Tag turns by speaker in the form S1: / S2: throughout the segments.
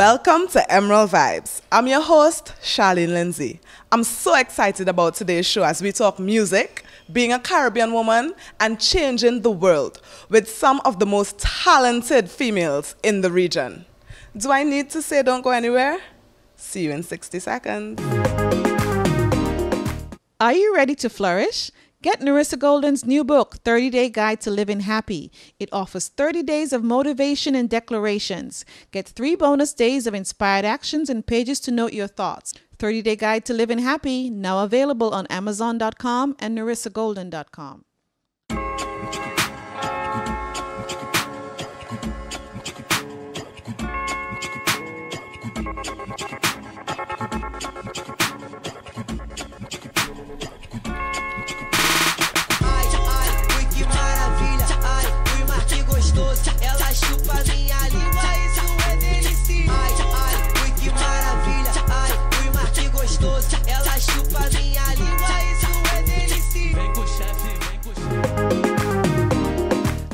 S1: Welcome to Emerald Vibes. I'm your host, Charlene Lindsay. I'm so excited about today's show as we talk music, being a Caribbean woman, and changing the world with some of the most talented females in the region. Do I need to say don't go anywhere? See you in 60 seconds.
S2: Are you ready to flourish? Get Narissa Golden's new book, 30-Day Guide to Living Happy. It offers 30 days of motivation and declarations. Get 3 bonus days of inspired actions and pages to note your thoughts. 30-Day Guide to Living Happy, now available on Amazon.com and NarissaGolden.com.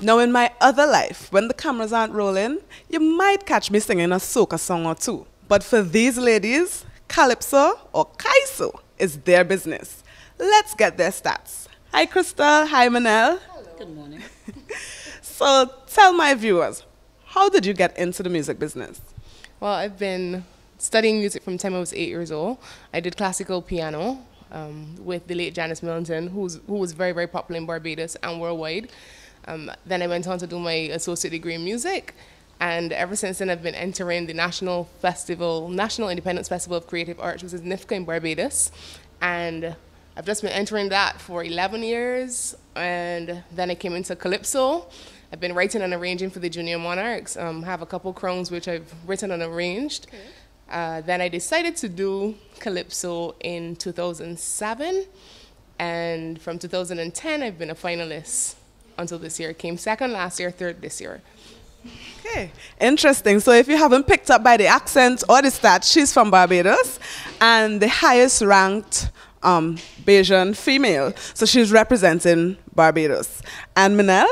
S1: Now in my other life, when the cameras aren't rolling, you might catch me singing a soca song or two. But for these ladies, calypso or kaiso is their business. Let's get their stats. Hi Crystal, hi Manel.
S3: Hello. Good morning.
S1: So tell my viewers, how did you get into the music business?
S3: Well, I've been studying music from the time I was 8 years old. I did classical piano with the late Janice Millington, who was very, very popular in Barbados and worldwide. Then I went on to do my associate degree in music, and ever since then I've been entering the National Independence Festival of Creative Arts, which is NIFCA in Barbados, and I've just been entering that for 11 years, and then I came into calypso. I've been writing and arranging for the Junior Monarchs. Have a couple crowns which I've written and arranged. Okay. Then I decided to do calypso in 2007, and from 2010 I've been a finalist until this year. Came second last year, third this year.
S1: Okay, interesting. So if you haven't picked up by the accent or the stats, she's from Barbados and the highest ranked Bajan female. So she's representing Barbados. And Manel?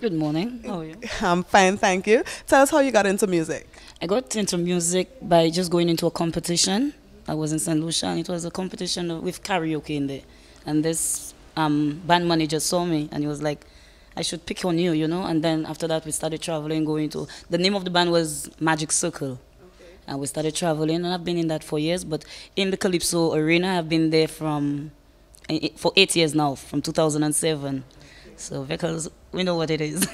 S4: Good morning. How are you?
S1: I'm fine, thank you. Tell us how you got into music.
S4: I got into music by just going into a competition. I was in St. Lucia, and it was a competition with karaoke in there. And this band manager saw me, and he was like, I should pick on you, you know. And then after that, we started traveling, going to... The name of the band was Magic Circle. Okay. And we started traveling, and I've been in that for years. But in the calypso arena, I've been there for 8 years now, from 2007. So because we know what it is.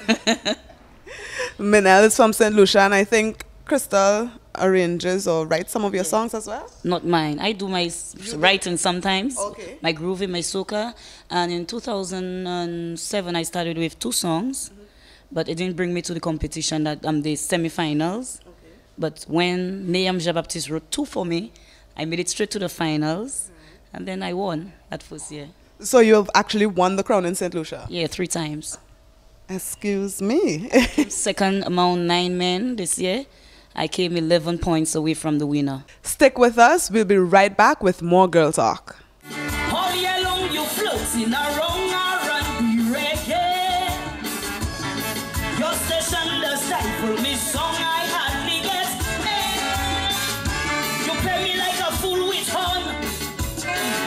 S1: Manel is from St. Lucia, and I think Crystal arranges or writes some of your songs as well?
S4: Not mine. I do my writing sometimes,
S1: okay. My
S4: grooving, my soca. And in 2007, I started with 2 songs, but it didn't bring me to the competition, that the semi-finals. Okay. But when Nayam Jean-Baptiste wrote 2 for me, I made it straight to the finals, and then I won that first year.
S1: So you have actually won the crown in St. Lucia?
S4: Yeah, 3 times.
S1: Excuse me.
S4: Second among 9 men this year. I came 11 points away from the winner.
S1: Stick with us. We'll be right back with more Girl Talk.
S5: All year long you floating around R&B reggae. Your station does stifle me song I hardly get. Hey, you play me like a fool with horn.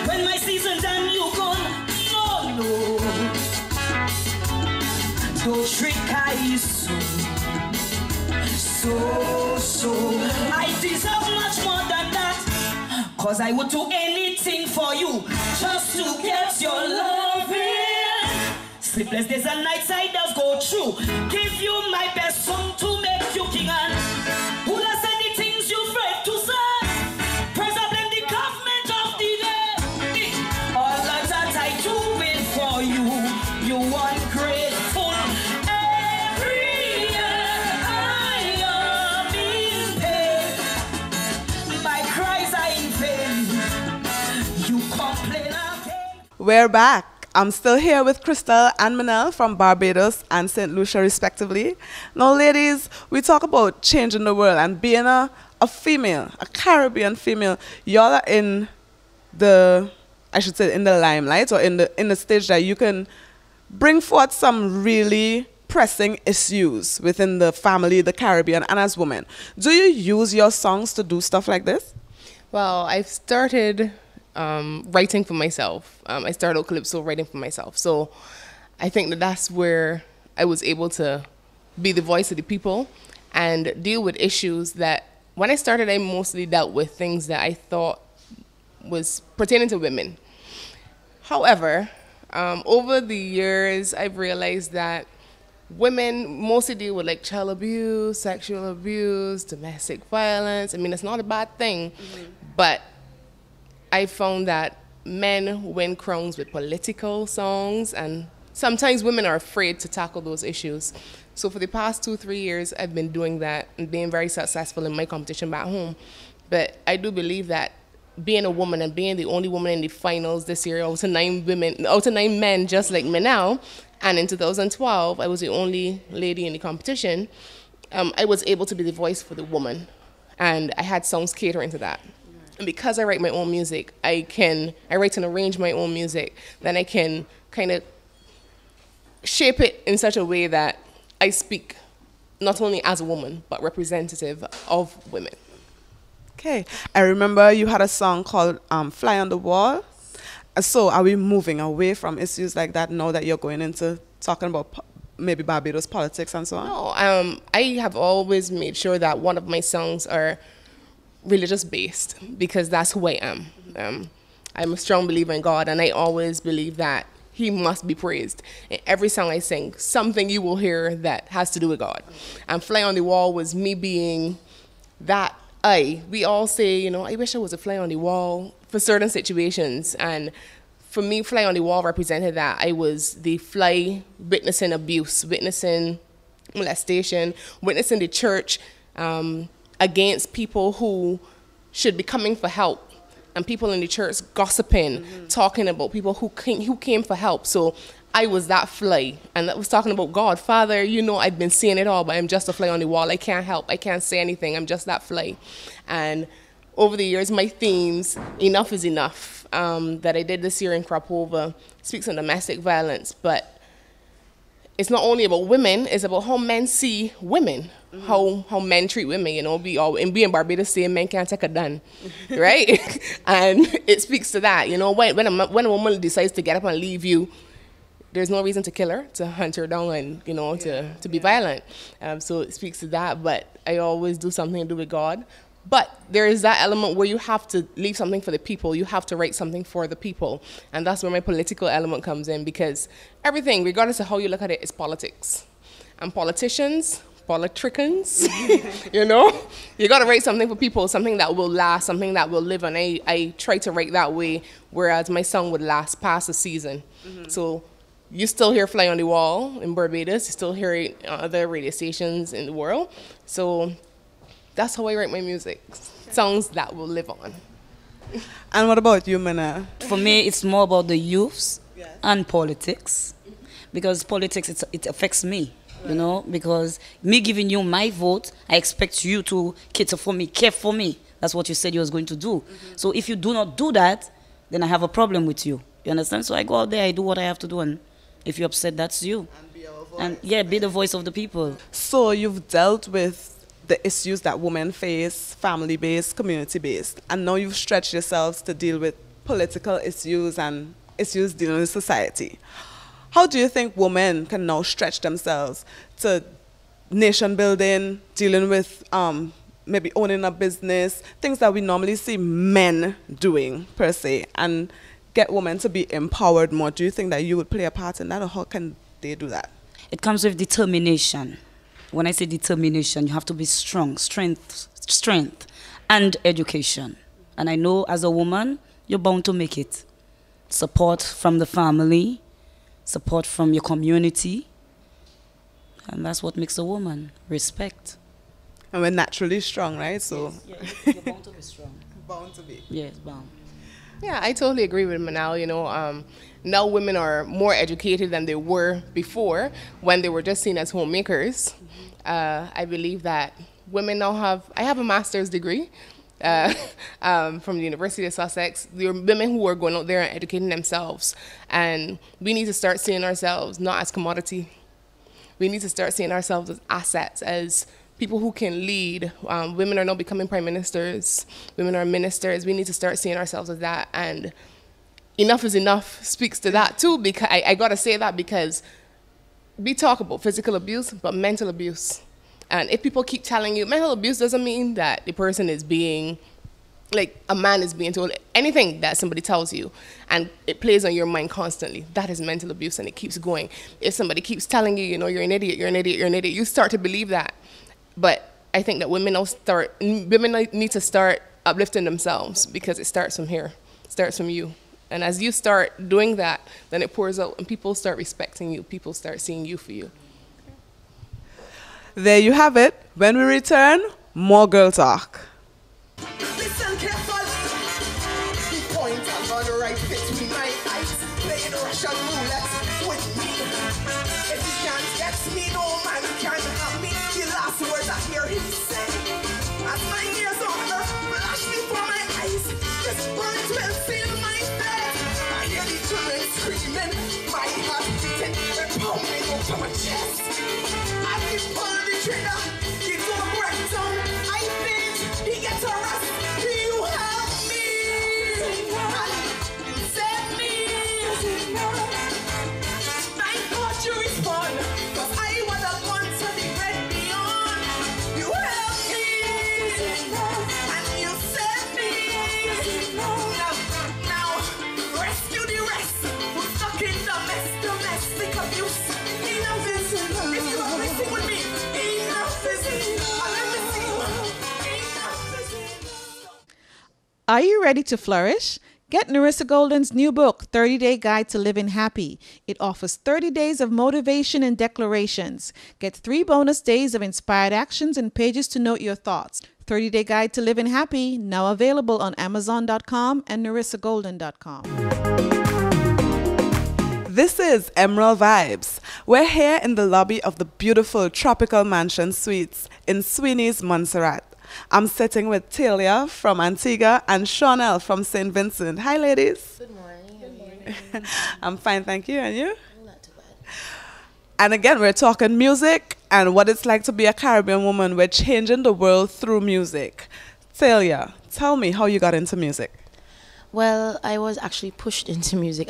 S5: When my season's done you gone. No, no. Don't trick I so I deserve much more than that, 'cause I would do anything for you just to get your loving. Sleepless days and nights I just go through, give you my best song to make you king. And who has said the things you afraid to say? Praise and blame the government of the day. All that I do it for you, you ungrateful.
S1: We're back. I'm still here with Crystal and Manel from Barbados and St. Lucia, respectively. Now, ladies, we talk about changing the world and being a female, a Caribbean female. Y'all are in the, I should say, in the limelight, or in the stage that you can bring forth some really pressing issues within the family, the Caribbean, and as women. Do you use your songs to do stuff like this?
S3: Well, I've started writing for myself. I started out calypso writing for myself. So I think that that's where I was able to be the voice of the people and deal with issues that when I started, I mostly dealt with things that I thought was pertaining to women. However, over the years, I've realized that women mostly deal with like child abuse, sexual abuse, domestic violence. I mean, it's not a bad thing, but I found that men win crowns with political songs, and sometimes women are afraid to tackle those issues. So for the past 2-3 years, I've been doing that and being very successful in my competition back home. But I do believe that being a woman and being the only woman in the finals this year, out of 9 men just like me now, and in 2012, I was the only lady in the competition, I was able to be the voice for the woman. And I had songs catering to that. And because I write my own music, I write and arrange my own music, then I can kind of shape it in such a way that I speak not only as a woman, but representative of women.
S1: Okay. I remember you had a song called Fly on the Wall. So are we moving away from issues like that now that you're going into talking about maybe Barbados politics and so on?
S3: No, I have always made sure that one of my songs are religious based because that's who I am. I'm a strong believer in God, and I always believe that He must be praised. In every song I sing, something you will hear that has to do with God. And Fly on the Wall was me being that we all say, you know, I wish I was a fly on the wall for certain situations. And for me, Fly on the Wall represented that. I was the fly witnessing abuse, witnessing molestation, witnessing the church against people who should be coming for help. And people in the church gossiping, talking about people who came for help. So I was that fly, and that was talking about God. Father, you know, I've been seeing it all, but I'm just a fly on the wall. I can't help. I can't say anything. I'm just that fly. And over the years, my themes, Enough is Enough, that I did this year in Crapova, speaks on domestic violence. But it's not only about women, it's about how men see women, how men treat women. You know, we in Barbados say men can't take a done, right? And it speaks to that. You know, when a woman decides to get up and leave you, there's no reason to kill her, to hunt her down, and you know, to be violent. So it speaks to that. But I always do something to do with God. But there is that element where you have to leave something for the people. You have to write something for the people. And that's where my political element comes in, because everything, regardless of how you look at it, is politics. And politicians, politricians, you know, you got to write something for people, something that will last, something that will live. And I try to write that way, whereas my song would last past the season. So you still hear Fly on the Wall in Barbados. You still hear it on other radio stations in the world. So that's how I write my music. Songs that will live on.
S1: And what about you, Mana?
S4: For me, it's more about the youths and politics, because politics, it affects me, you know, because me giving you my vote, I expect you to cater for me, care for me. That's what you said you was going to do. So if you do not do that, then I have a problem with you. You understand? So I go out there, I do what I have to do, and if you're upset, that's you.
S1: And be our voice.
S4: And be the voice of the people.
S1: So you've dealt with the issues that women face, family-based, community-based, and now you've stretched yourselves to deal with political issues and issues dealing with society. How do you think women can now stretch themselves to nation building, dealing with maybe owning a business, things that we normally see men doing per se, and get women to be empowered more? Do you think that you would play a part in that, or how can they do that?
S4: It comes with determination. When I say determination, you have to be strong, strength, and education. And I know as a woman, you're bound to make it. Support from the family, support from your community, and that's what makes a woman. Respect.
S1: And we're naturally strong, right? So
S4: Yes, you're bound to be strong.
S1: bound to be.
S4: Yes, bound.
S3: Yeah, I totally agree with Manal. You know, now women are more educated than they were before when they were just seen as homemakers. I believe that women now I have a master's degree from the University of Sussex. There are women who are going out there and educating themselves. And we need to start seeing ourselves not as commodity. we need to start seeing ourselves as assets, as people who can lead. Women are now becoming prime ministers. Women are ministers. We need to start seeing ourselves as that. And Enough is Enough speaks to that too, because I got to say that, because we talk about physical abuse, but mental abuse. And if people keep telling you mental abuse doesn't mean that the person is being, like a man is being told anything that somebody tells you and it plays on your mind constantly, that is mental abuse, and it keeps going. If somebody keeps telling you, you know, you're an idiot, you're an idiot, you're an idiot, you start to believe that. But I think that women need to start uplifting themselves, because it starts from here, it starts from you. And as you start doing that, then it pours out and people start respecting you. People start seeing you for you.
S1: There you have it. When we return, more girl talk.
S6: Listen careful. The point I'm gonna right between my eyes. Playing Russian roulette with me. If you can't get me, no man can have me. The last words I hear him say. As my ears on flash before my eyes. This bullet will fill my bed. I hear the children screaming. My heart beating. They're pounding over my chest. As he pull the trigger, he do a breakdown. I think he gets arrested. You help me. And you save me. I thought you respond, 'cause I was the one to the red beyond. You help me. And you save me. Now, rescue the rest who's stuck in domestic abuse. Enough is enough. If you are messing with me, enough is enough. Let me see you. Enough is enough.
S2: Are you ready to flourish? Get Narissa Golden's new book, 30-Day Guide to Living Happy. It offers 30 days of motivation and declarations. Get 3 bonus days of inspired actions and pages to note your thoughts. 30-Day Guide to Living Happy, now available on Amazon.com and NarissaGolden.com.
S1: This is Emerald Vibes. We're here in the lobby of the beautiful Tropical Mansion Suites in Sweeney's, Montserrat. I'm sitting with Talia from Antigua and Chanel from St. Vincent. Hi, ladies.
S7: Good morning. Good morning.
S1: I'm fine, thank you. And you?
S7: Not too bad.
S1: And again, we're talking music and what it's like to be a Caribbean woman. We're changing the world through music. Talia, tell me how you got into music.
S7: Well, I was actually pushed into music.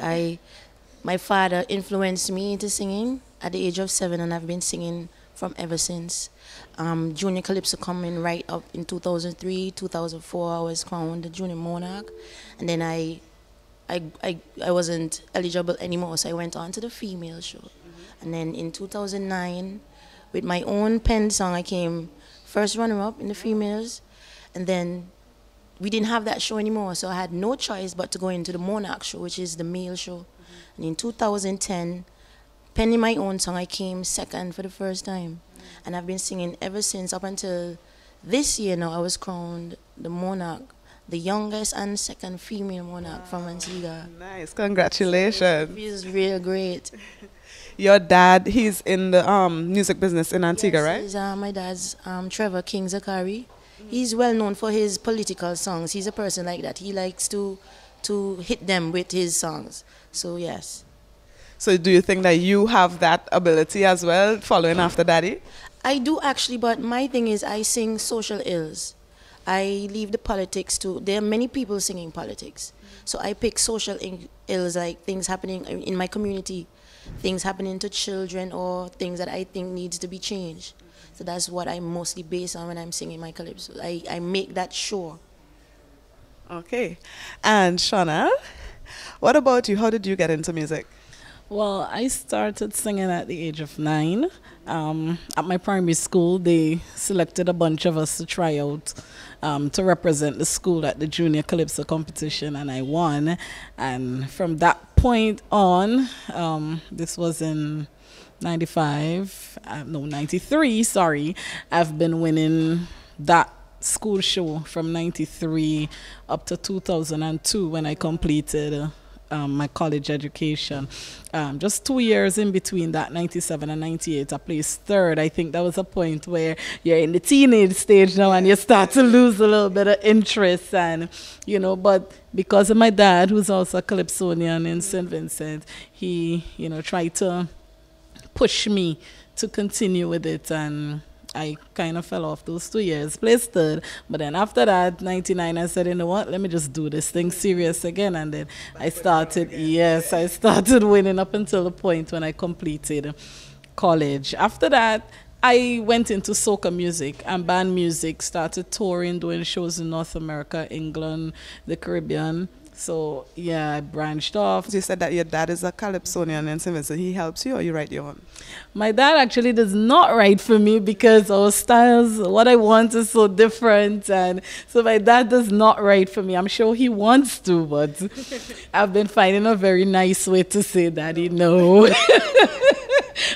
S7: My father influenced me into singing at the age of 7, and I've been singing from ever since. Junior Calypso coming right up in 2003, 2004. I was crowned the Junior Monarch, and then I wasn't eligible anymore, so I went on to the female show. And then in 2009, with my own pen song, I came first runner-up in the females, and then we didn't have that show anymore, so I had no choice but to go into the Monarch show, which is the male show. And in 2010, penning my own song, I came second for the first time. And I've been singing ever since, up until this year now. I was crowned the Monarch, the youngest and second female monarch from Antigua.
S1: Nice, congratulations.
S7: It feels real great.
S1: Your dad, he's in the music business in Antigua, right?
S7: He's, my dad's Trevor King Zakari. He's well known for his political songs. He's a person like that. He likes to hit them with his songs. So yes.
S1: So do you think that you have that ability as well, following after daddy?
S7: I do actually, but my thing is I sing social ills. I leave the politics to, there are many people singing politics. So I pick social ills, like things happening in my community, things happening to children, or things that I think needs to be changed. So that's what I mostly base on when I'm singing my calypso. I make that sure.
S1: Okay. And Chanel, what about you? How did you get into music?
S8: Well, I started singing at the age of 9. At my primary school, they selected a bunch of us to try out to represent the school at the Junior Calypso competition, and I won. And from that point on, this was in 93, sorry, I've been winning that school show from 93 up to 2002 when I completed my college education. Just 2 years in between that, 97 and 98, I placed third. I think that was a point where you're in the teenage stage now and you start to lose a little bit of interest, and you know, but because of my dad, who's also a calypsonian in St. Vincent, he, you know, tried to push me to continue with it, and I kind of fell off those 2 years, placed third. But then after that, 99, I said, you know what, let me just do this thing serious again. And then I started winning up until the point when I completed college. After that, I went into soca music and band music, started touring, doing shows in North America, England, the Caribbean. So, yeah, I branched off.
S1: You said that your dad is a calypsonian and so he helps you, or you write your own?
S8: My dad actually does not write for me because our styles, what I want is so different. And so my dad does not write for me. I'm sure he wants to, but I've been finding a very nice way to say Daddy no.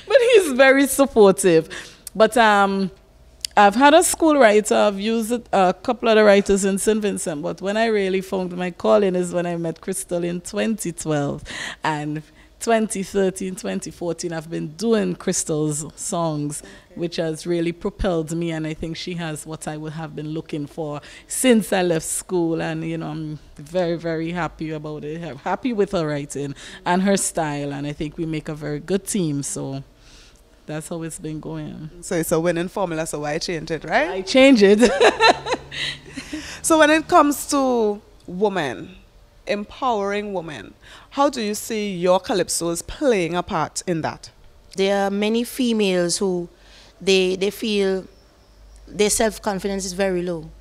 S8: But he's very supportive. But I've had a school writer. I've used a couple of the writers in St. Vincent. But when I really found my calling is when I met Crystal in 2012. And 2013, 2014, I've been doing Crystal's songs, which has really propelled me. And I think she has what I would have been looking for since I left school. And, you know, I'm very, very happy about it. I'm happy with her writing and her style. And I think we make a very good team. So that's how it's been going.
S1: So it's a winning formula, so why change it, right?
S8: I change it.
S1: So when it comes to women, empowering women, how do you see your calypsos playing a part in that?
S7: There are many females who they feel their self-confidence is very low.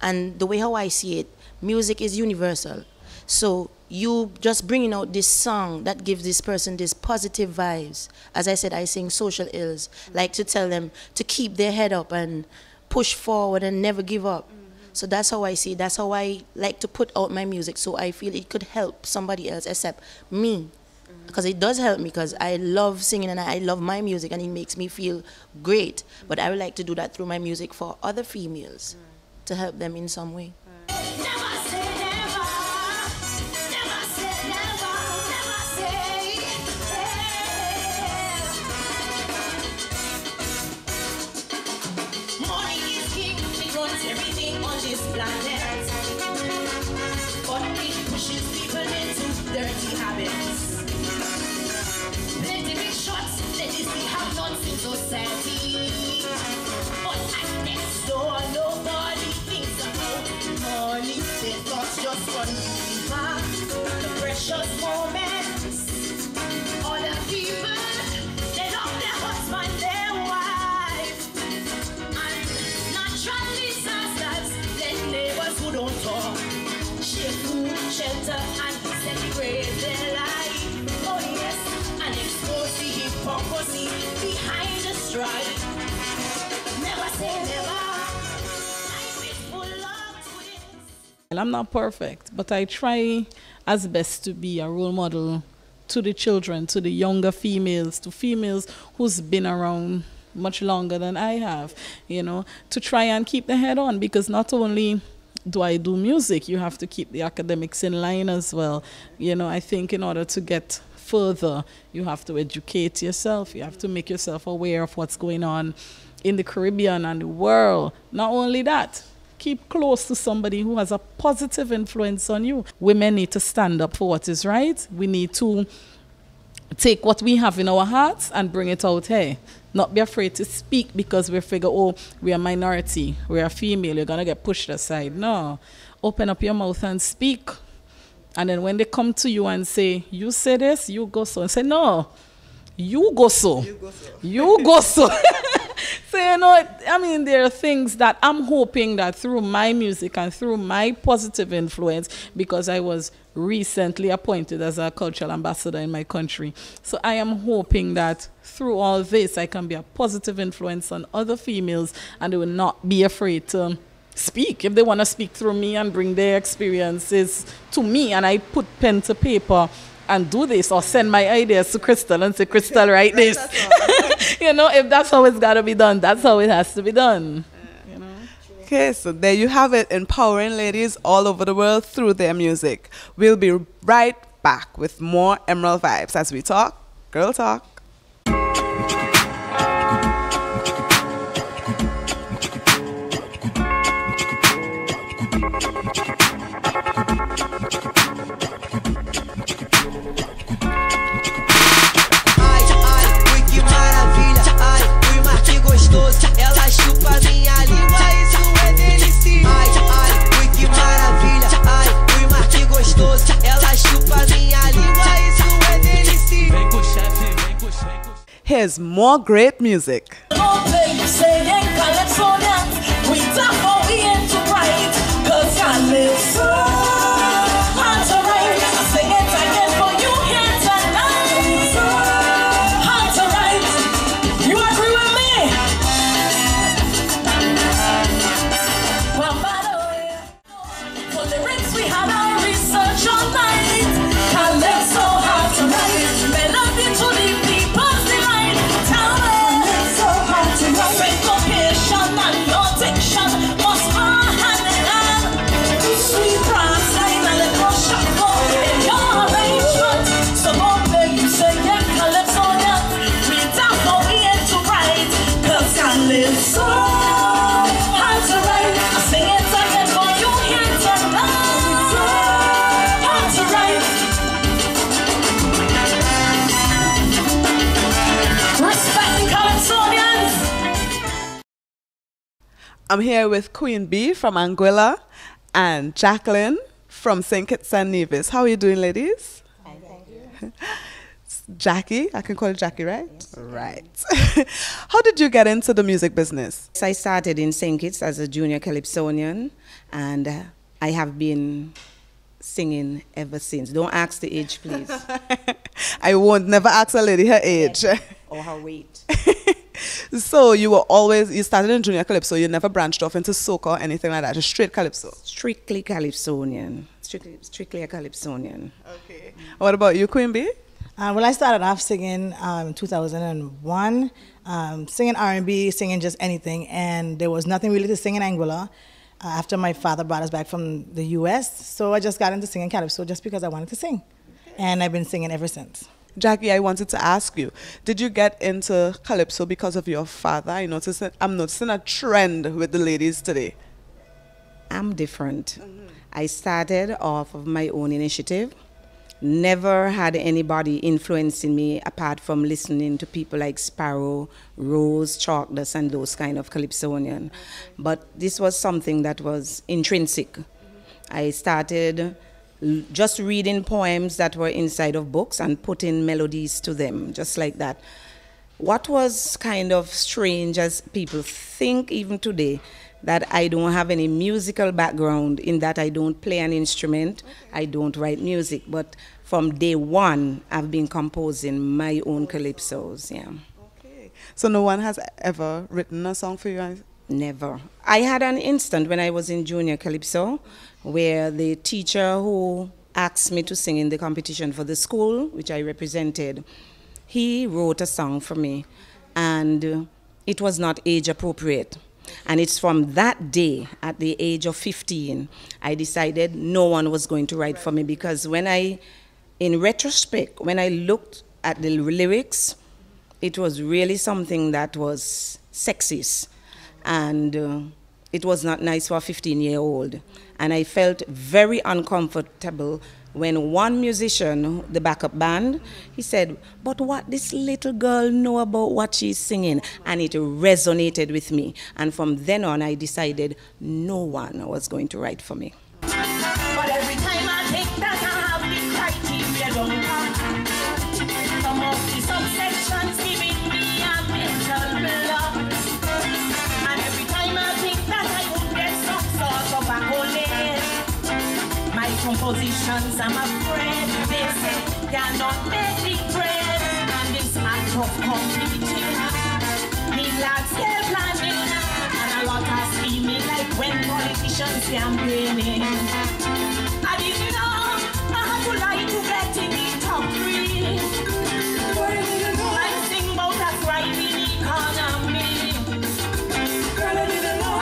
S7: And the way how I see it, music is universal. So you just bringing out this song that gives this person this positive vibes. As I said, I sing social ills, like to tell them to keep their head up and push forward and never give up. So that's how I see it. That's how I like to put out my music, so I feel it could help somebody else except me. Because it does help me, because I love singing and I love my music and it makes me feel great. But I would like to do that through my music for other females to help them in some way.
S5: Precious moments, all the people, they love their husband, their wife, and natural disasters, then neighbors who don't talk, share food, shelter, and celebrate their life. Oh yes, and expose the hypocrisy behind the strife. Never say never. Life is full of twists.
S8: I'm not perfect, but I try as best to be a role model to the children, to the younger females, to females who's been around much longer than I have, you know, to try and keep the head on, because not only do I do music, you have to keep the academics in line as well. You know, I think in order to get further, you have to educate yourself, you have to make yourself aware of what's going on in the Caribbean and the world. Not only that, keep close to somebody who has a positive influence on you. Women need to stand up for what is right. We need to take what we have in our hearts and bring it out here. Not be afraid to speak because we figure, oh, we're a minority, we're a female, you're going to get pushed aside. No. Open up your mouth and speak. And then when they come to you and say, you say this, you go so. And say, no, you go so. You go so. You go so. So, you know, I mean, there are things that I'm hoping that through my music and through my positive influence, because I was recently appointed as a cultural ambassador in my country. So I am hoping that through all this, I can be a positive influence on other females, and they will not be afraid to speak. If they want to speak through me and bring their experiences to me, and I put pen to paper and do this, or send my ideas to Crystal and say, Crystal, write this. You know, if that's how it's got to be done, that's how it has to be done. You know?
S1: Okay, so there you have it, empowering ladies all over the world through their music. We'll be right back with more Emerald Vibes as we talk Girl Talk. Here's more great music. I'm here with Queen B from Anguilla and Jacqueline from St. Kitts and Nevis. How are you doing, ladies?
S9: Fine, thank you.
S1: Jackie, I can call you Jackie, right? Yes. Right. How did you get into the music business?
S9: I started in St. Kitts as a junior calypsonian, and I have been singing ever since. Don't ask the age, please.
S1: I won't. Never ask a lady her age.
S9: Or her weight.
S1: So you started in junior calypso, you never branched off into soca or anything like that, just straight calypso?
S9: Strictly calypsonian. Strictly a calypsonian.
S1: Okay. What about you, Queen B?
S10: Well, I started off singing in 2001, singing R&B, singing just anything, and there was nothing really to sing in Anguilla after my father brought us back from the U.S., so I just got into singing calypso just because I wanted to sing, and I've been singing ever since.
S1: Jackie, I wanted to ask you, did you get into calypso because of your father? I'm noticing a trend with the ladies today.
S9: I'm different. I started off of my own initiative. Never had anybody influencing me apart from listening to people like Sparrow, Rose, Chalkless, and those kind of calypsonian. But this was something that was intrinsic. I started just reading poems that were inside of books and putting melodies to them, just like that. What was kind of strange, as people think even today, that I don't have any musical background, in that I don't play an instrument, I don't write music, but from day one, I've been composing my own calypsos, yeah.
S1: Okay. So no one has ever written a song for you?
S9: Never. I had an instant when I was in junior calypso where the teacher who asked me to sing in the competition for the school, which I represented, he wrote a song for me, and it was not age appropriate. And it's from that day, at the age of 15, I decided no one was going to write for me, because in retrospect, when I looked at the lyrics, it was really something that was sexist. And it was not nice for a 15-year-old. And I felt very uncomfortable when one musician, the backup band, he said, but what this little girl know about what she's singing? And it resonated with me. And from then on, I decided no one was going to write for me.
S5: But every time I think that I have the criteria don't come, some of the subsections giving me a mental block. And every time I think that I would get some sort of accolade, my compositions, I'm afraid, they say cannot make the grade. And this act of competing, need large scale planning, and a lot of scheming, like when politicians campaigning. I didn't know I had to lie to get in the top 3. I sing about a thriving economy. I didn't know I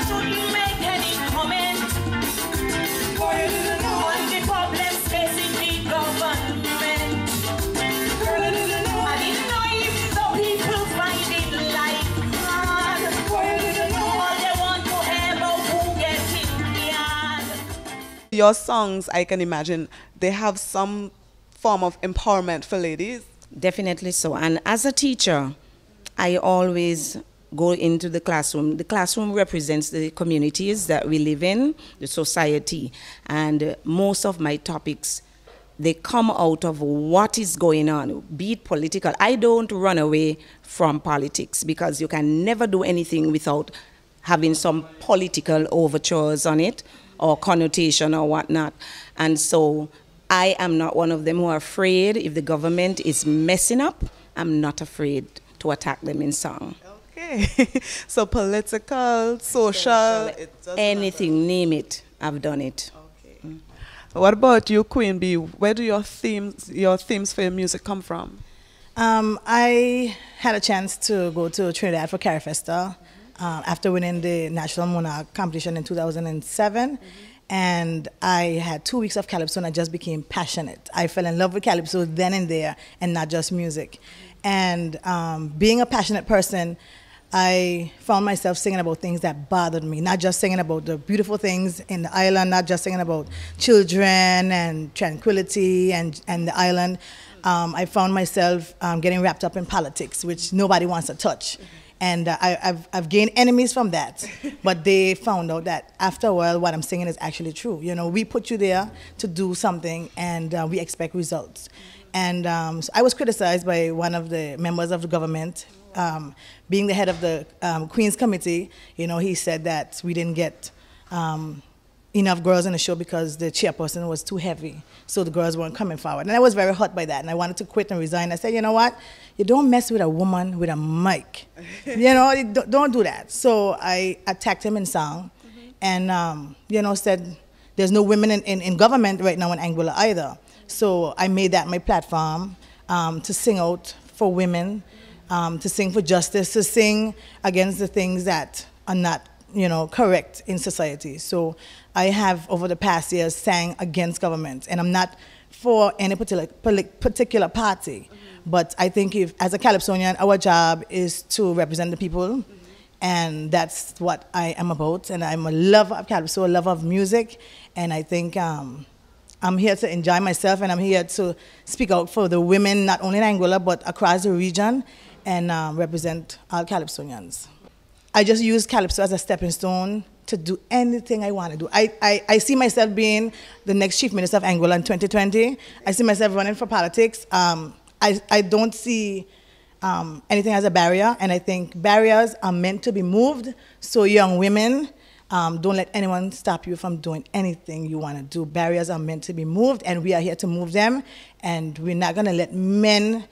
S5: shouldn't make any comment on the problems facing the government. I didn't know even though people find it like hard, all they want to hear about who gets in the yard.
S1: Your songs, I can imagine, they have some form of empowerment for ladies.
S9: Definitely so. And as a teacher, I always go into the classroom. The classroom represents the communities that we live in, the society. And most of my topics they come out of what is going on, be it political. I don't run away from politics because you can never do anything without having some political overtures on it or connotation or whatnot. And so I am not one of them who are afraid if the government is messing up. I'm not afraid to attack them in song.
S1: Okay. So political, social, it doesn't
S9: anything,
S1: matter.
S9: name it, I've done it.
S1: Okay. What about you, Queen Bee? Where do your themes for your music come from?
S10: I had a chance to go to Trinidad for Carifesta after winning the National Monarch competition in 2007. And I had 2 weeks of Calypso and I just became passionate. I fell in love with Calypso then and there and not just music. And being a passionate person, I found myself singing about things that bothered me, not just singing about the beautiful things in the island, not just singing about children and tranquility and the island. I found myself getting wrapped up in politics, which nobody wants to touch. And I've gained enemies from that, but they found out that after a while, what I'm singing is actually true. You know, we put you there to do something, and we expect results. And so I was criticized by one of the members of the government, being the head of the Queen's Committee. You know, he said that we didn't get enough girls in the show because the chairperson was too heavy, so the girls weren't coming forward. And I was very hurt by that, and I wanted to quit and resign. I said, you know what? You don't mess with a woman with a mic. You know, don't do that. So I attacked him in song and, you know, said there's no women in government right now in Anguilla either. So I made that my platform to sing out for women, to sing for justice, to sing against the things that are not, you know, correct in society. So I have, over the past years, sang against government, and I'm not for any particular party. But I think if, as a Calypsonian, our job is to represent the people, and that's what I am about. And I'm a lover of Calypso, a lover of music, and I think I'm here to enjoy myself, and I'm here to speak out for the women, not only in Anguilla, but across the region, and represent all Calypsonians. I just use Calypso as a stepping stone to do anything I want to do. I see myself being the next Chief Minister of Anguilla in 2020. I see myself running for politics. I don't see anything as a barrier, and I think barriers are meant to be moved. So young women, don't let anyone stop you from doing anything you want to do. Barriers are meant to be moved, and we are here to move them, and we're not going to let men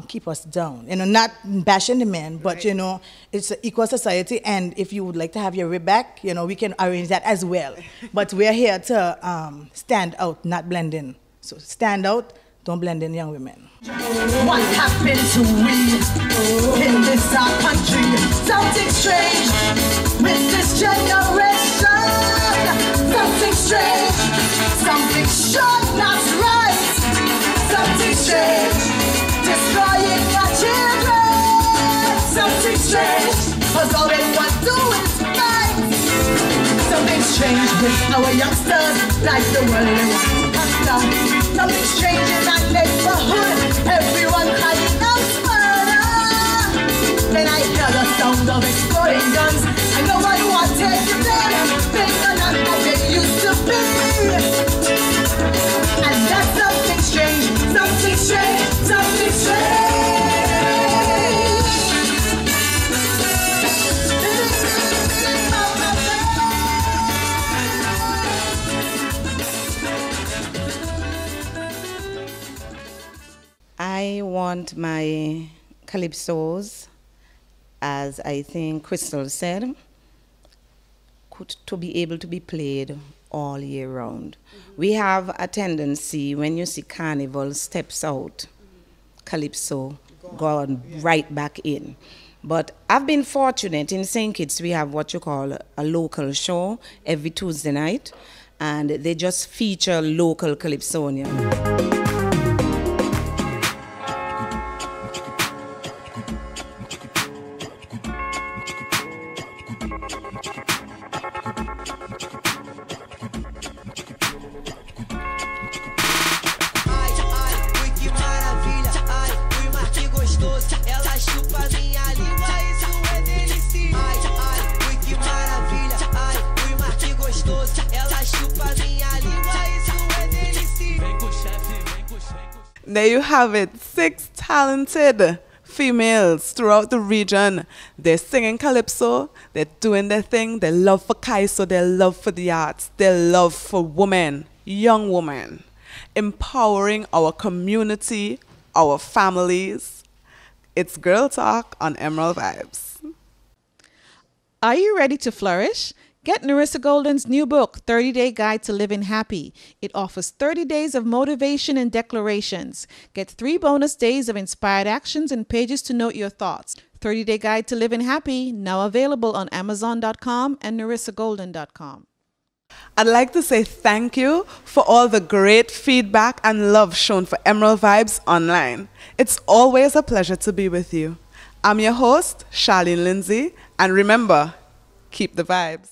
S10: keep us down. You know, not bashing the men, but, you know, it's an equal society, and if you would like to have your rib back, you know, we can arrange that as well. But we're here to stand out, not blend in. So stand out, don't blend in, young women.
S6: What happened to we in this our country? Something strange with this generation. Something strange, something sure not right. Something strange, destroying our children. Something strange, cause all they want to do is fight. Something strange with our youngsters, like the world they want to conquer. Something strange in that neighborhood, everyone crying out murder. Then I hear the sound of exploding guns, and no one wanted to blame. Things are not how they used to be. And that's something strange, something strange, something strange.
S9: I want my calypsos, as I think Crystal said, to be able to be played all year round. We have a tendency, when you see carnival steps out, calypso gone right back in. But I've been fortunate in St. Kitts. We have what you call a local show every Tuesday night, and they just feature local calypsonians.
S6: Vem com o chefe.
S1: There you have it, 6 talented females throughout the region. They're singing calypso, they're doing their thing, their love for Kaiso, their love for the arts, their love for women, young women, empowering our community, our families. It's Girl Talk on Emerald Vibes.
S2: Are you ready to flourish? Get Narissa Golden's new book, 30-Day Guide to Living Happy. It offers 30 days of motivation and declarations. Get 3 bonus days of inspired actions and pages to note your thoughts. 30-Day Guide to Living Happy, now available on Amazon.com and NarissaGolden.com.
S1: I'd like to say thank you for all the great feedback and love shown for Emerald Vibes online. It's always a pleasure to be with you. I'm your host, Charlene Lindsay, and remember, keep the vibes.